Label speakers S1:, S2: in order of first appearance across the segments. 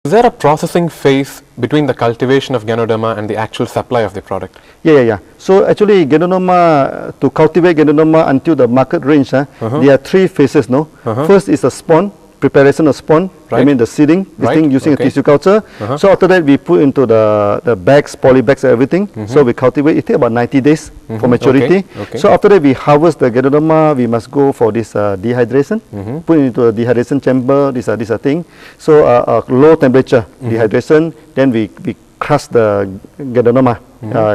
S1: Is there a processing phase between the cultivation of Ganoderma and the actual supply of the product?
S2: Yeah. So actually, Ganoderma, to cultivate Ganoderma until the market range, there are three phases. No, first is a spawn, preparation of spawn.
S1: Right.
S2: I mean the seeding, this thing using a tissue culture. So after that, we put into the bags, poly bags, and everything. So we cultivate. It takes about 90 days for maturity.
S1: Okay.
S2: So after that, we harvest the Ganoderma. We must go for this dehydration. Put it into a dehydration chamber. This thing. So low temperature dehydration. Then we crush the Ganoderma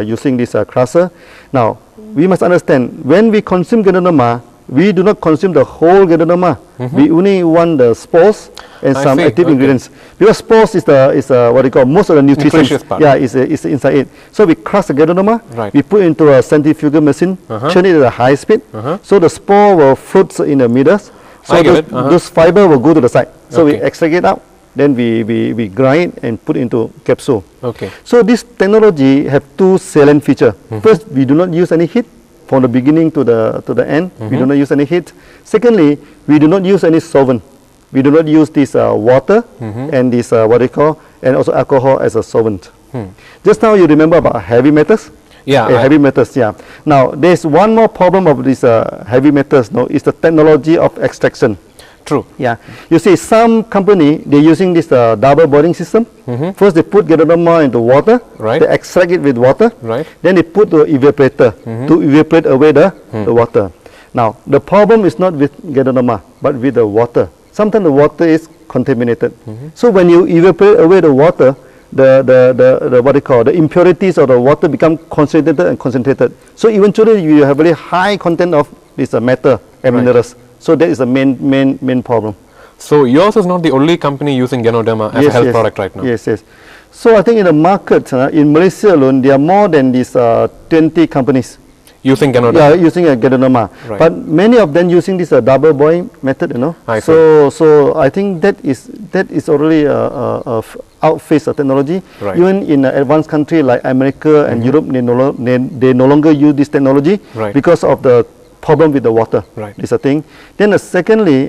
S2: using this crusher. Now we must understand, when we consume Ganoderma, we do not consume the whole Ganoderma. We only want the spores and some active ingredients. Because spores is what we call most of the nutrition. Yeah, is inside it. So we crush the Ganoderma.
S1: Right.
S2: We put into a centrifugal machine, turn it at a high speed. So the spore will float in the middle. So those fiber will go to the side. So we extract it out. Then we grind it and put it into capsule.
S1: Okay.
S2: So this technology have two salient features. First, we do not use any heat. From the beginning to the end, we do not use any heat. Secondly, we do not use any solvent. We do not use this water and this what they call, and also alcohol as a solvent. Just now you remember about heavy metals?
S1: Yeah.
S2: Heavy metals, yeah. Now there's one more problem of this heavy metals, no, is the technology of extraction.
S1: True.
S2: Yeah. You see, some company, they're using this double boiling system. First, they put Ganoderma into water.
S1: Right.
S2: They extract it with water.
S1: Right.
S2: Then they put the evaporator to evaporate away the water. Now, the problem is not with Ganoderma, but with the water. Sometimes the water is contaminated. So when you evaporate away the water, the what they call, the impurities of the water become concentrated. So eventually you have very high content of this metal and minerals. So that is the main problem.
S1: So yours is not the only company using Ganoderma as a health product right now?
S2: Yes. So I think in the market, in Malaysia alone, there are more than these 20 companies.
S1: Using Ganoderma?
S2: Yeah, using a Ganoderma.
S1: Right.
S2: But many of them using this double boiling method, you know. So I think that is already outphased technology.
S1: Right.
S2: Even in advanced country like America and Europe, they no longer use this technology because of the problem with the water.
S1: Right.
S2: Is a thing. Then secondly,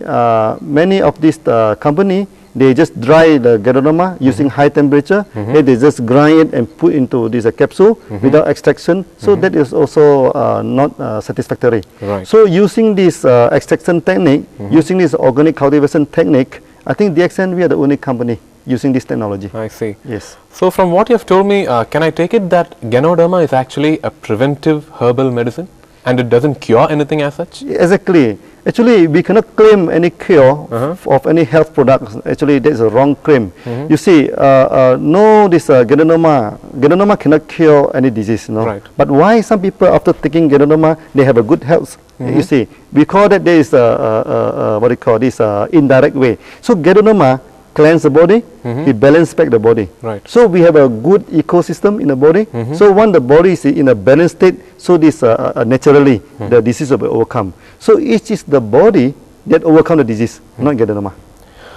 S2: many of these company, they just dry the Ganoderma using high temperature. Then they just grind it and put into this capsule without extraction. So that is also not satisfactory.
S1: Right.
S2: So using this extraction technique, using this organic cultivation technique, I think DXN, we are the only company using this technology.
S1: I see.
S2: Yes.
S1: So from what you have told me, can I take it that Ganoderma is actually a preventive herbal medicine? And it doesn't cure anything as such?
S2: Exactly. Actually, we cannot claim any cure of any health products. Actually, that's a wrong claim. You see, no, this Ganoderma cannot cure any disease. No?
S1: Right.
S2: But why some people after taking Ganoderma, they have a good health? You see, we call that there is what we call this indirect way. So Ganoderma cleanse the body, it balance back the body.
S1: Right.
S2: So we have a good ecosystem in the body. So when the body is in a balanced state, so this naturally the disease will be overcome. So it is the body that overcome the disease, not Ganoderma.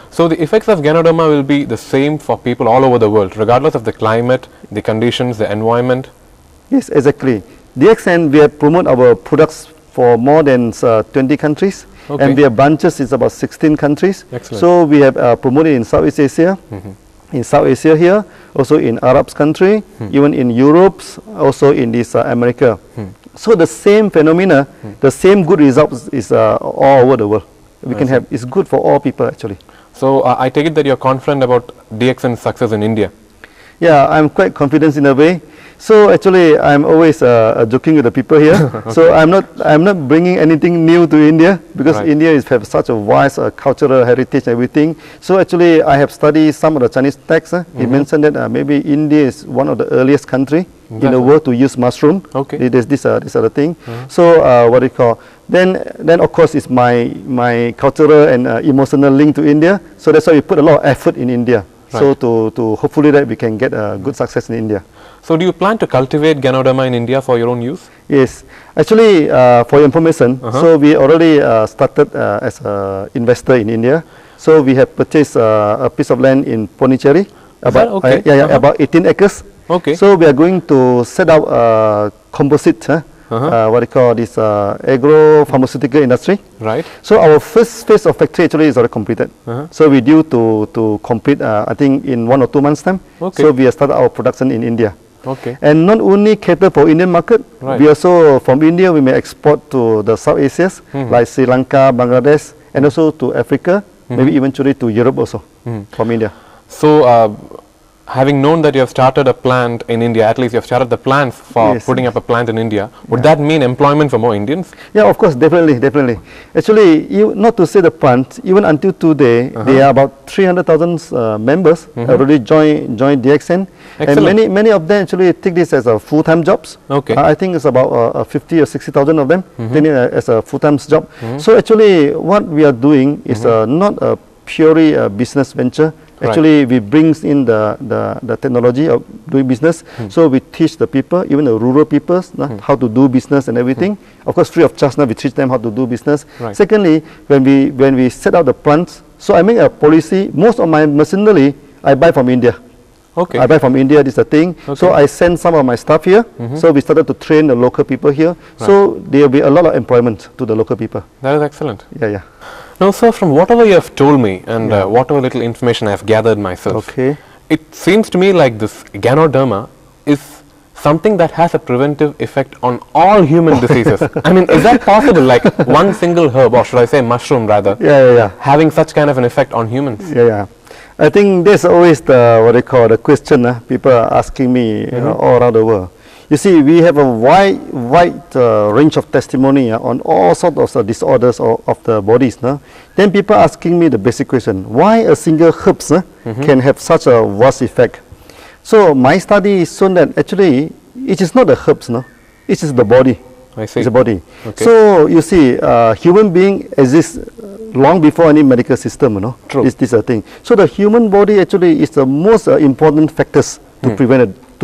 S1: So the effects of Ganoderma will be the same for people all over the world, regardless of the climate, the conditions, the environment?
S2: Yes, exactly. DXN, we have promoted our products for more than 20 countries. And we have branches in about 16 countries.
S1: Excellent.
S2: So we have promoted in Southeast Asia, in South Asia here, also in Arab country, even in Europe, also in this America. So the same phenomena, the same good results is all over the world. We can have, it's good for all people actually. So
S1: I take it that you're confident about DXN's success in India?
S2: Yeah, I'm quite confident in a way. So actually, I'm always joking with the people here. So I'm not bringing anything new to India because India has such a vast cultural heritage and everything. So actually, I have studied some of the Chinese texts. He mentioned that maybe India is one of the earliest country in the world to use mushroom. There's this other thing. So what do you call? Then of course it's my cultural and emotional link to India. So that's why we put a lot of effort in India. So to hopefully that we can get a good success in India.
S1: So do you plan to cultivate Ganoderma in India for your own use?
S2: Yes. Actually, for your information, so we already started as an investor in India. So we have purchased a piece of land in Pondicherry, about 18 acres.
S1: Okay.
S2: So we are going to set up a composite what they call this agro-pharmaceutical industry.
S1: Right.
S2: So our first phase of factory actually is already completed. So we due to complete, I think, in 1 or 2 months' time.
S1: Okay.
S2: So we have started our production in India.
S1: Okay.
S2: And not only cater for Indian market,
S1: Right.
S2: we also, from India, we may export to the South Asias, like Sri Lanka, Bangladesh, and also to Africa, maybe eventually to Europe also, from India.
S1: So, having known that you have started a plant in India, at least you have started the plans for
S2: Yes,
S1: putting up a plant in India, would that mean employment for more Indians?
S2: Yeah, of course, definitely, definitely. Actually, not to say the plant, even until today, there are about 300,000 members already joined DXN.
S1: Excellent.
S2: And many of them actually take this as a full-time jobs.
S1: Okay.
S2: I think it's about 50 or 60,000 of them taking it as a full-time job. So actually, what we are doing is not a purely business venture. Actually, we brings in the technology of doing business. So we teach the people, even the rural people, how to do business and everything. Of course, free of charge. Now we teach them how to do business.
S1: Right.
S2: Secondly, when we set up the plants, so I make a policy. Most of my machinery I buy from India.
S1: Okay.
S2: I buy from India. This is the thing.
S1: Okay.
S2: So I send some of my staff here. So we started to train the local people here. So there will be a lot of employment to the local people.
S1: That is excellent.
S2: Yeah, yeah.
S1: Now, sir, from whatever you have told me and whatever little information I have gathered myself,
S2: Okay.
S1: it seems to me like this Ganoderma is something that has a preventive effect on all human diseases. I mean, is that possible? Like one single herb, or should I say mushroom rather,
S2: Yeah.
S1: having such kind of an effect on humans?
S2: Yeah. I think there's always the what they call the question. People are asking me all around the world. You see, we have a wide range of testimony on all sorts of disorders of the bodies. Then people asking me the basic question: why a single herbs can have such a vast effect? So my study has shown that actually it is not the herbs, it is the body.
S1: I see.
S2: It's the body.
S1: Okay.
S2: So you see, human being exists long before any medical system.
S1: True.
S2: This is a thing. So the human body actually is the most important factors to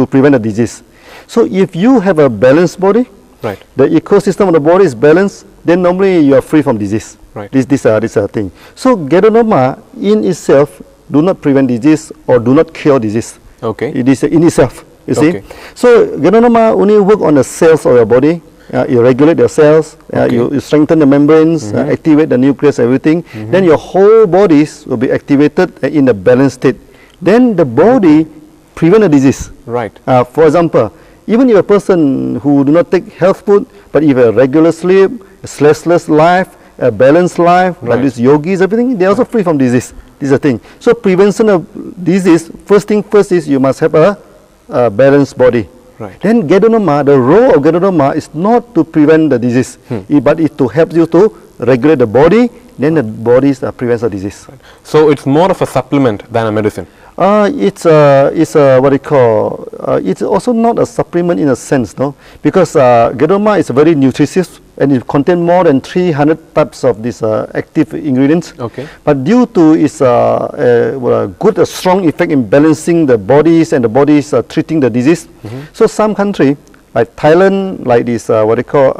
S2: prevent a disease. So if you have a balanced body,
S1: Right.
S2: the ecosystem of the body is balanced, then normally you are free from disease.
S1: Right.
S2: This is a thing. So Ganoderma in itself do not prevent disease or do not cure disease.
S1: Okay.
S2: It is in itself. You see.
S1: Okay.
S2: So Ganoderma only work on the cells of your body. You regulate your cells. You strengthen the membranes, activate the nucleus, everything. Then your whole bodies will be activated in a balanced state. Then the body prevent a disease.
S1: Right.
S2: For example, even if a person who do not take health food, but if a regular sleep, a stressless life, a balanced life, like these yogis, everything, they are also free from disease. This is the thing. So prevention of disease, first thing first is you must have a balanced body.
S1: Right.
S2: Then Ganoderma, the role of Ganoderma is not to prevent the disease, but it to help you to regulate the body, then the body prevents the disease.
S1: So it's more of a supplement than a medicine.
S2: It's what they call, it's also not a supplement in a sense, because Ganoderma is very nutritious and it contains more than 300 types of these active ingredients.
S1: Okay.
S2: But due to its good, strong effect in balancing the bodies and the bodies treating the disease, so some country like Thailand, like this what they call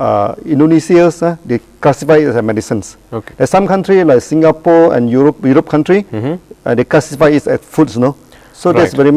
S2: Indonesia, they classify it as medicines.
S1: Okay.
S2: And some country like Singapore and Europe country, they classify it as foods. So that's very much